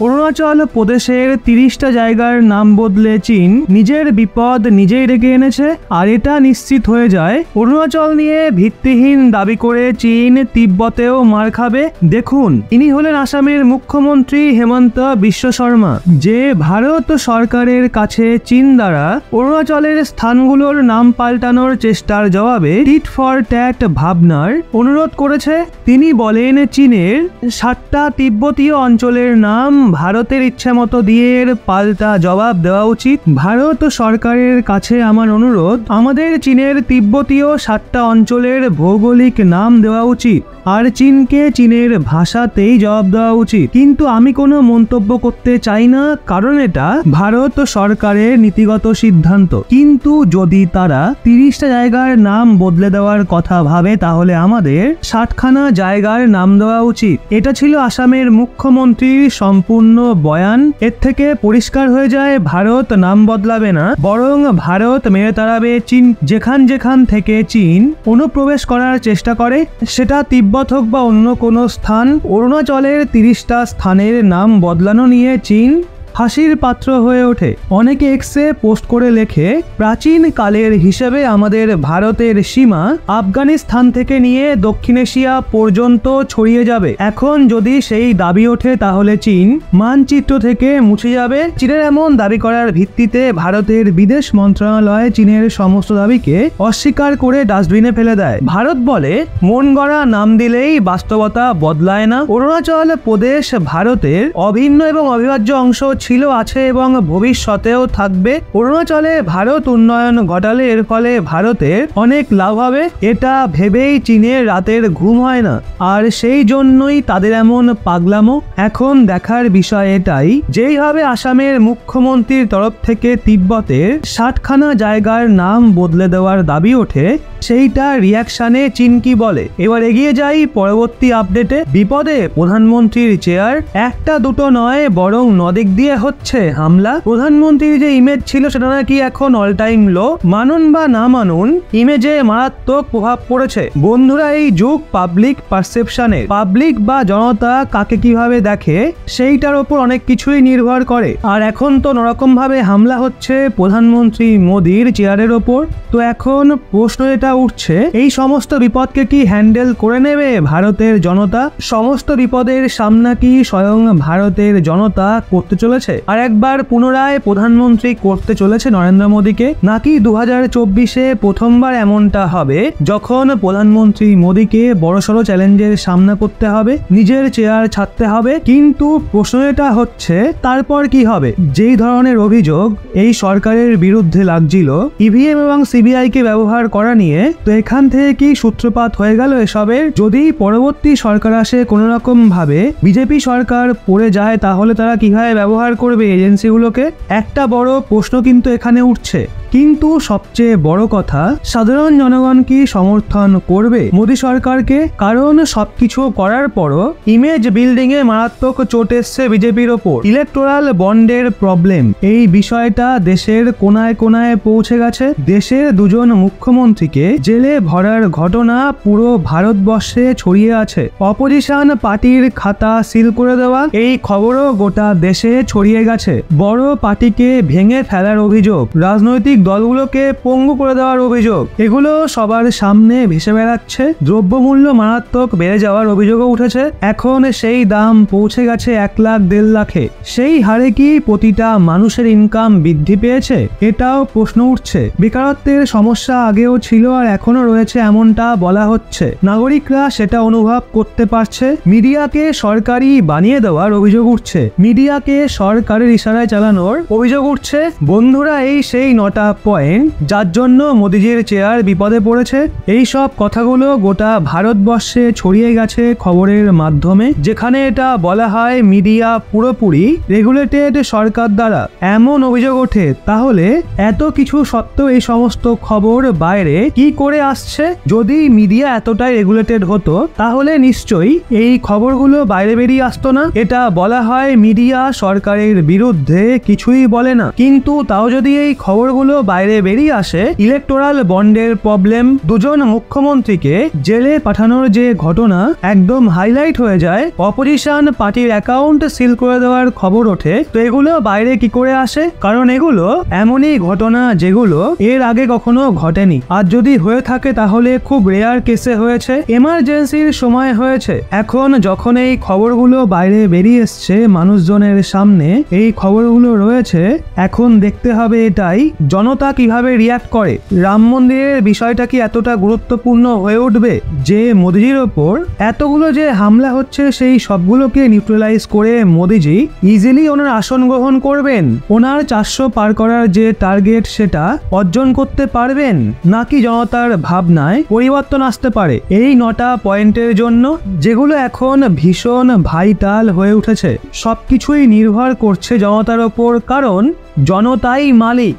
অরুণাচল প্রদেশের 30টা জায়গার নাম বদলে চীন নিজের বিপদ নিজেই ডেকে এনেছে। আর এটা নিশ্চিত হয়ে যায় অরুণাচল নিয়ে ভিত্তিহীন দাবি করে চীন তিব্বতেও মার খাবে। দেখুন, ইনি হলেন আসামের মুখ্যমন্ত্রী হেমন্ত বিশ্ব শর্মা, যে ভারত সরকারের কাছে চীন দ্বারা অরুণাচলের স্থানগুলোর নাম পাল্টানোর চেষ্টার জবাবে টিট ফর ট্যাট ভাবনার অনুরোধ করেছে। তিনি বলেন, চীনের 7টা তিব্বতীয় অঞ্চলের নাম ভারতের ইচ্ছে মতো দিয়ে পাল্টা জবাব দেওয়া উচিত। ভারত সরকারের কাছে আমার অনুরোধ, আমাদের চীনের তিব্বতীয় 7টা অঞ্চলের ভৌগোলিক নাম দেওয়া উচিত আর চীনকে চীনের ভাষাতেই জবাব দেওয়া উচিত। কিন্তু আমি কোনো মন্তব্য করতে চাই না, কারণ এটা ভারত সরকারের নীতিগত সিদ্ধান্ত। কিন্তু যদি তারা 30টা জায়গার নাম বদলে দেওয়ার কথা ভাবে, তাহলে আমাদের 60খানা জায়গার নাম দেওয়া উচিত। এটা ছিল আসামের মুখ্যমন্ত্রীর সম্পূর্ণ বয়ান। এর থেকে পরিষ্কার হয়ে যায় ভারত নাম বদলাবে না, বরং ভারত মেরে তাড়াবে চীন। যেখান যেখান থেকে চীন অনুপ্রবেশ করার চেষ্টা করে, সেটা তিব্বত হোক বা অন্য কোনো স্থান, অরুণাচলের 30টা স্থানের নাম বদলানো নিয়ে চীন হাসির পাত্র হয়ে ওঠে। অনেকে এক্সে পোস্ট করে লেখে, প্রাচীন কালের হিসেবে আমাদের ভারতের সীমা আফগানিস্তান থেকে নিয়ে দক্ষিণ এশিয়া পর্যন্ত ছড়িয়ে যাবে। এখন যদি সেই দাবি ওঠে, তাহলে চীন মানচিত্র থেকে মুছে যাবে। চীনের এমন দাবি করার ভিত্তিতে ভারতের বিদেশ মন্ত্রণালয় চীনের সমস্ত দাবিকে অস্বীকার করে ডাস্টবিনে ফেলে দেয়। ভারত বলে, মন গড়া নাম দিলেই বাস্তবতা বদলায় না। অরুণাচল প্রদেশ ভারতের অভিন্ন এবং অবিভাজ্য অংশ ছিল, আছে এবং ভবিষ্যতেও থাকবে। অরুণাচলে ভারত উন্নয়ন ঘটালে এর ফলে ভারতের অনেক লাভ হবে, এটা ভেবেই চীনের রাতের ঘুম হয় না। আর সেই জন্যই তাদের এমন পাগলামো। এখন দেখার বিষয় এটাই, যেইভাবে আসামের মুখ্যমন্ত্রীর তরফ থেকে তিব্বতের 60খানা জায়গার নাম বদলে দেওয়ার দাবি ওঠে, সেইটা রিয়াকশনে চীন কি বলে। এবার এগিয়ে যাই পরবর্তী আপডেটে। বিপদে প্রধানমন্ত্রীর চেয়ার, একটা দুটো নয় বরং নদিক দিয়ে হচ্ছে হামলা। প্রধানমন্ত্রীর যে ইমেজ ছিল সেটা নাকি এখন অল টাইম লো। মানুন বা না মানুন, ইমেজে মারাত্মক প্রভাব পড়েছে। বন্ধুরা, এই যুগ পাবলিক পারসেপশনের। পাবলিক বা জনতা কাকে কিভাবে দেখে সেইটার ওপর অনেক কিছুই নির্ভর করে। আর এখন তো নরকম ভাবে হামলা হচ্ছে প্রধানমন্ত্রী মোদির চেয়ারের ওপর। তো এখন প্রশ্ন এটা উঠছে, এই সমস্ত বিপদকে কি হ্যান্ডেল করে নেবে ভারতের জনতা? সমস্ত বিপদের সামনা কি স্বয়ং ভারতের জনতা করতে চলেছে? আর একবার পুনরায় প্রধানমন্ত্রী করতে চলেছে নরেন্দ্র মোদীকে? নাকি 2024-এ প্রথমবার এমনটা হবে যখন প্রধানমন্ত্রী মোদীকে বড়সড় চ্যালেঞ্জের সামনা করতে হবে, নিজের চেয়ার ছাড়তে হবে? কিন্তু প্রশ্ন এটা হচ্ছে, তারপর কি হবে? যেই ধরনের অভিযোগ এই সরকারের বিরুদ্ধে লাগছিল ইভিএম এবং সিবিআই কে ব্যবহার করা নিয়ে, তো এখান থেকে কি সূত্রপাত হয়ে গেল এসবের? যদি পরবর্তী সরকার আসে কোনো রকম ভাবে বিজেপি সরকার পড়ে যায়, তাহলে তারা কিভাবে ব্যবহার করবে এজেন্সিগুলোকে? একটা বড় প্রশ্ন কিন্তু এখানে উঠছে। কিন্তু সবচেয়ে বড় কথা, সাধারণ জনগণ কি সমর্থন করবে মোদী সরকারকে? কারণ সবকিছু করার পরও ইমেজ বিল্ডিং এ মারাত্মক চোট এসছে বিজেপির ওপর। ইলেকটোরাল বন্ডের প্রবলেম, এই বিষয়টা দেশের কোনায় কোনায় পৌঁছে গেছে। দেশের দুজন মুখ্যমন্ত্রীকে জেলে ভরার ঘটনা পুরো ভারতবর্ষে ছড়িয়ে আছে। অপোজিশন পার্টির খাতা সিল করে দেওয়া, এই খবরও গোটা দেশে ছড়িয়ে গেছে। বড় পার্টিকে ভেঙে ফেলার অভিযোগ, রাজনৈতিক দলগুলোকে পঙ্গু করে দেওয়ার অভিযোগ, এগুলো সবার সামনে ভেসে বেড়াচ্ছে। দ্রব্যমূল্য মারাত্মক বেড়ে যাওয়ার অভিযোগও উঠেছে। এখন সেই দাম পৌঁছে গেছে 1 লাখ 1.5 লাখে। সেই হারে কি প্রতিটা মানুষের ইনকাম বৃদ্ধি পেয়েছে? এটাও প্রশ্ন উঠছে। বেকারত্বের সমস্যা আগেও ছিল আর এখনো রয়েছে, এমনটা বলা হচ্ছে। নাগরিকরা সেটা অনুভব করতে পারছে। মিডিয়াকে সরকারি বানিয়ে দেওয়ার অভিযোগ উঠছে, মিডিয়াকে সরকারের ইশারায় চালানোর অভিযোগ উঠছে। বন্ধুরা, এই সেই 9টা পয়েন্ট যার জন্য মোদিজির চেয়ার বিপদে পড়েছে। এই সব কথাগুলো গোটা ভারতবর্ষে ছড়িয়ে গেছে খবরের মাধ্যমে, যেখানে এটা বলা হয় মিডিয়া পুরোপুরি রেগুলেটেড সরকার দ্বারা। এমন অভিযোগ ওঠে, তাহলে এত কিছু সত্ত্বেও এই সমস্ত খবর বাইরে কি করে আসছে? যদি মিডিয়া এতটাই রেগুলেটেড হতো, তাহলে নিশ্চয়ই এই খবরগুলো বাইরে বেরিয়ে আসতো না। এটা বলা হয় মিডিয়া সরকারের বিরুদ্ধে কিছুই বলে না, কিন্তু তাও যদি এই খবরগুলো বাইরে বেরিয়ে আসে ইলেকটোরাল বন্ডের প্রবলেম, দুজন মুখ্যমন্ত্রীকে জেলে পাঠানোর যে ঘটনা একদম হাইলাইট হয়ে যায়, অপোজিশন পার্টির অ্যাকাউন্ট সিল করে দেওয়ার খবর ওঠে। তো এগুলো বাইরে কি করে আসে? কারণ এগুলো এমনই ঘটনা যেগুলো এর আগে কখনো ঘটেনি, আর যদি হয়ে থাকে তাহলে খুব রেয়ার কেসে হয়েছে, এমার্জেন্সির সময় হয়েছে। এখন যখন এই খবরগুলো বাইরে বেরিয়ে এসছে মানুষজনের সামনে, এই খবরগুলো রয়েছে, এখন দেখতে হবে এটাই জনতা কিভাবে রিয়াক্ট করে। রাম মন্দিরের বিষয়টা কি এতটা গুরুত্বপূর্ণ হয়ে উঠবে যে মোদিজির ওপর এতগুলো যে হামলা হচ্ছে সেই সবগুলোকে নিউট্রালাইজ করে মোদিজি ইজিলি ওনার আসন গ্রহণ করবেন? ওনার 400 পার করার যে টার্গেট সেটা অর্জন করতে পারবেন, নাকি জনতার ভাবনায় পরিবর্তন আসতে পারে? এই 9টা পয়েন্টের জন্য যেগুলো এখন ভীষণ ভাইটাল হয়ে উঠেছে, সবকিছুই নির্ভর করছে জনতার ওপর, কারণ জনতাই মালিক।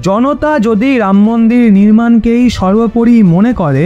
জনতা যদি রাম মন্দির নির্মাণকেই সর্বোপরি মনে করে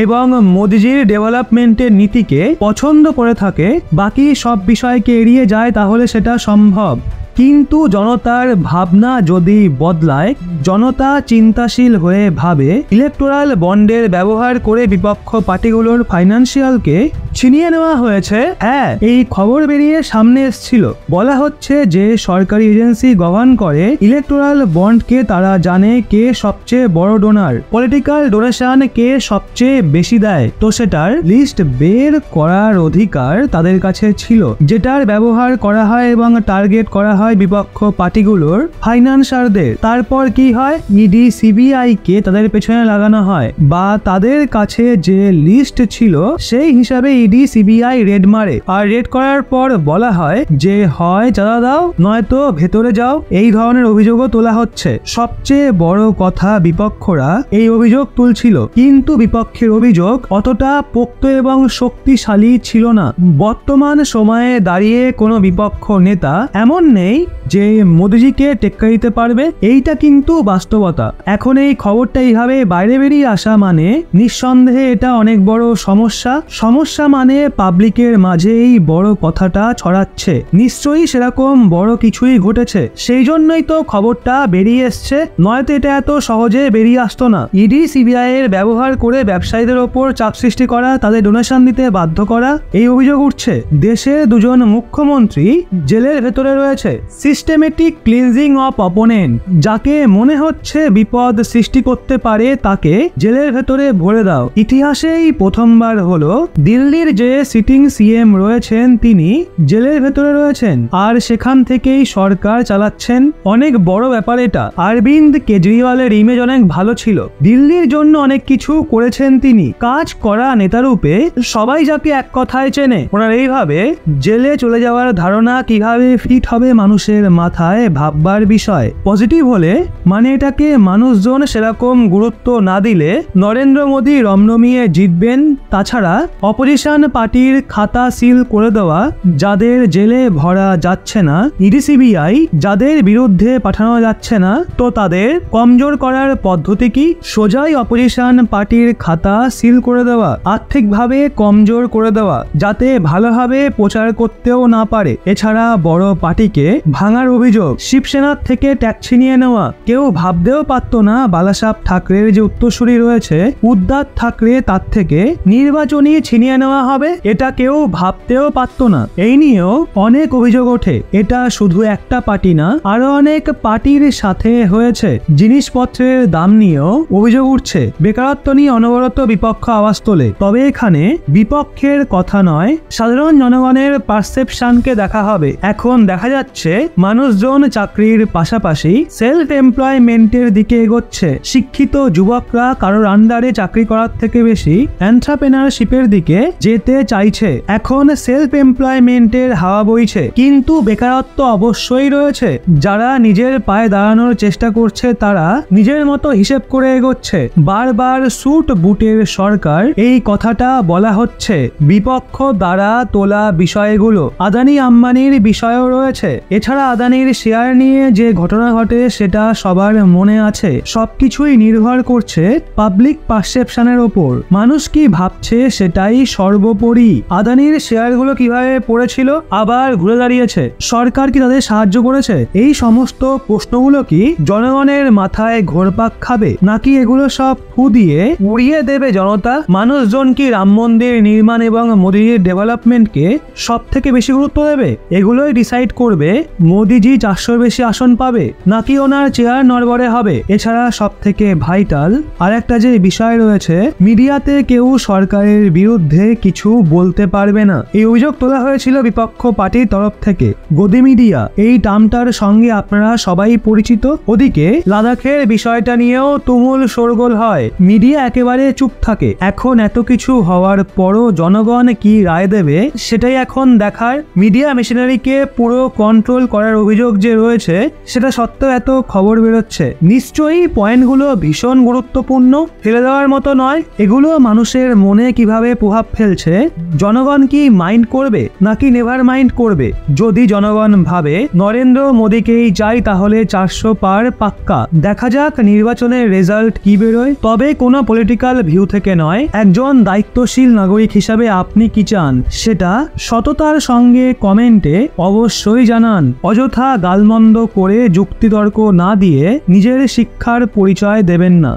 এবং মোদিজির ডেভেলপমেন্টের নীতিকে পছন্দ করে থাকে, বাকি সব বিষয়কে এড়িয়ে যায়, তাহলে সেটা সম্ভব। কিন্তু জনতার ভাবনা যদি বদলায়, জনতা চিন্তাশীল হয়ে ভাবে ইলেকটোরাল বন্ডের ব্যবহার করে বিপক্ষ পার্টিগুলোর ফাইন্যান্সিয়ালকে ছিনিয়ে নেওয়া হয়েছে। হ্যাঁ, এই খবর বেরিয়ে সামনে এসেছিল, বলা হচ্ছে যে সরকারি এজেন্সি গভর্ন করে ইলেকটোরাল বন্ডকে, তারা জানে কে সবচেয়ে বড় ডোনার, পলিটিক্যাল ডোনেশন কে সবচেয়ে বেশি দেয়। তো সেটার লিস্ট বের করার অধিকার তাদের কাছে ছিল, যেটার ব্যবহার করা হয় এবং টার্গেট করা হয় বিপক্ষ পার্টিগুলোর ফাইন্যান্সারদের। তারপর কি হয়? ইডি সিবিআই কে তাদের পেছনে লাগানো হয়, বা তাদের কাছে যে লিস্ট ছিল সেই হিসাবে ইডি সিবিআই রেড মারে, আর রেড করার পর বলা হয় যে হয় চাঁদা দাও নয়তো ভেতরে যাও। এই ধরনের অভিযোগও তোলা হচ্ছে। সবচেয়ে বড় কথা, বিপক্ষরা এই অভিযোগ তুলছিল, কিন্তু বিপক্ষের অভিযোগ অতটা পোক্ত এবং শক্তিশালী ছিল না। বর্তমান সময়ে দাঁড়িয়ে কোনো বিপক্ষ নেতা এমন নেই যে মোদিজিকে টেক্কা দিতে পারবে, এইটা কিন্তু বাস্তবতা। এখন এই খবরটা এইভাবে বাইরে বেরিয়ে আসা মানে নিঃসন্দেহে এটা অনেক বড় সমস্যা। সমস্যা মানে পাবলিকের মাঝে এই বড় কথাটা ছড়াচ্ছে, নিশ্চয়ই সেরকম বড় কিছুই ঘটেছে, সেই জন্যই তো খবরটা বেরিয়ে এসছে, নয়তো এটা এত সহজে বেরিয়ে আসতো না। ইডি সিবিআই এর ব্যবহার করে ব্যবসায়ীদের ওপর চাপ সৃষ্টি করা, তাদের ডোনেশন দিতে বাধ্য করা, এই অভিযোগ উঠছে। দেশের দুজন মুখ্যমন্ত্রী জেলের ভেতরে রয়েছে। সিস্টেমেটিক ক্লিনজিং অফ অপোনেন্ট, যাকে মনে হচ্ছে বিপদ সৃষ্টি করতে পারে তাকে জেলের ভেতরে ভরে দাও। ইতিহাসেই প্রথমবার হলো দিল্লির যে সিটিং সিএম রয়েছেন তিনি জেলের ভেতরে রয়েছেন, আর সেখান থেকেই সরকার চালাচ্ছেন। অনেক বড় ব্যাপার এটা। অরবিন্দ কেজরিওয়ালের ইমেজ অনেক ভালো ছিল, দিল্লির জন্য অনেক কিছু করেছেন তিনি, কাজ করা নেতারূপে সবাই যাকে এক কথায় চেনে। ওনার এইভাবে জেলে চলে যাওয়ার ধারণা কিভাবে ফিট হবে মানুষের মাথায় ভাববার বিষয়। পজিটিভ হলে মানে এটাকে মানুষজন সেরকম গুরুত্ব না দিলে নরেন্দ্র মোদী রমরমিয়ে জিতবেন। তাছাড়া অপোজিশন পার্টির খাতা সিল করে দেওয়া, যাদের জেলে ভরা যাচ্ছে না, ইডি সিবিআই যাদের বিরুদ্ধে পাঠানো যাচ্ছে না, তো তাদের কমজোর করার পদ্ধতি কি? সোজাই অপোজিশন পার্টির খাতা সিল করে দেওয়া, আর্থিকভাবে কমজোর করে দেওয়া, যাতে ভালোভাবে প্রচার করতেও না পারে। এছাড়া বড় পার্টিকে ভাঙার অভিযোগ, শিবসেনার থেকে ট্যাক্স ছিনিয়ে নেওয়া। কেউ ভাবতেও পারত না বালাসাহেব ঠাকরের যে উত্তরসূরি রয়েছে উদ্ধব ঠাকরে, তার থেকে নির্বাচনী ছিনিয়ে নেওয়া হবে, এটা কেউ ভাবতেও পারত না। এই নিয়েও অনেক অভিযোগ ওঠে। এটা শুধু একটা পার্টি না, আরো অনেক পার্টির সাথে হয়েছে। জিনিসপত্রের দাম নিয়েও অভিযোগ উঠছে, বেকারত্ব নিয়ে অনবরত বিপক্ষ আওয়াজ তোলে। তবে এখানে বিপক্ষের কথা নয়, সাধারণ জনগণের পারসেপশনকে দেখা হবে। এখন দেখা যাচ্ছে মানুষজন চাকরির পাশাপাশি সেলফ এমপ্লয়মেন্টের দিকে এগোচ্ছে। শিক্ষিত যুবকরা কারোর আন্ডারে চাকরি করার থেকে বেশি এন্টারপ্রেনারশিপের দিকে যেতে চাইছে। এখন সেলফ এমপ্লয়মেন্টের হাওয়া বইছে, কিন্তু বেকারত্ব অবশ্যই রয়েছে। যারা নিজের পায়ে দাঁড়ানোর চেষ্টা করছে তারা নিজের মতো হিসেব করে এগোচ্ছে। বারবার স্যুট বুটের সরকার, এই কথাটা বলা হচ্ছে। বিপক্ষ দ্বারা তোলা বিষয়গুলো আদানি আম্বানির বিষয়ও রয়েছে। এছাড়া আদানির শেয়ার নিয়ে যে ঘটনা ঘটে সেটা সবার মনে আছে। সবকিছুই নির্ভর করছে পাবলিক পারসেপশনের ওপর, মানুষ কি ভাবছে সেটাই সর্বোপরি। আদানির শেয়ারগুলো কিভাবে পড়েছিল, আবার ঘুরে দাঁড়িয়েছে, সরকার কি তাদের সাহায্য করেছে, এই সমস্ত প্রশ্নগুলো কি জনগণের মাথায় ঘোরপাক খাবে, নাকি এগুলো সব ফু দিয়ে উড়িয়ে দেবে জনতা? মানুষজন কি রাম মন্দির নির্মাণ এবং মোদিজির ডেভেলপমেন্টকে সব থেকে বেশি গুরুত্ব দেবে? এগুলোই ডিসাইড করবে মোদিজি 400 বেশি আসন পাবে নাকি ওনার চেয়ার নড়বড়ে হবে। এছাড়া সব থেকে ভাইটাল আর একটা যে বিষয় রয়েছে, মিডিয়াতে কেউ সরকারের বিরুদ্ধে কিছু বলতে পারবে না, এই অভিযোগ তোলা হয়েছিল বিপক্ষ পার্টির তরফ থেকে। গদি মিডিয়া এই টার্মটার সঙ্গে আপনারা সবাই পরিচিত। ওদিকে লাদাখের বিষয়টা নিয়েও তুমুল শোরগোল হয়, মিডিয়া একেবারে চুপ থাকে। এখন এত কিছু হওয়ার পরও জনগণ কি রায় দেবে সেটাই এখন দেখার। মিডিয়া মেশিনারিকে পুরো কন্ট্রোল করার অভিযোগ যে রয়েছে সেটা সত্ত্বেও এত খবর বেরোচ্ছে, নিশ্চয়ই পয়েন্টগুলো ভীষণ গুরুত্বপূর্ণ, ফেলে দেওয়ার মতো নয়। এগুলো মানুষের মনে কিভাবে প্রভাব ফেলছে, জনগণ কি মাইন্ড করবে নাকি নেভার মাইন্ড করবে? যদি জনগণ ভাবে নরেন্দ্র মোদীকেই চাই তাহলে 400 পার পাক্কা। দেখা যাক নির্বাচনের রেজাল্ট কি বেরোয়। তবে কোনো পলিটিক্যাল ভিউ থেকে নয়, একজন দায়িত্বশীল নাগরিক হিসাবে আপনি কি চান সেটা সততার সঙ্গে কমেন্টে অবশ্যই জানান। অযথা গালমন্দ করে যুক্তিতর্ক না দিয়ে নিজের শিক্ষার পরিচয় দেবেন না।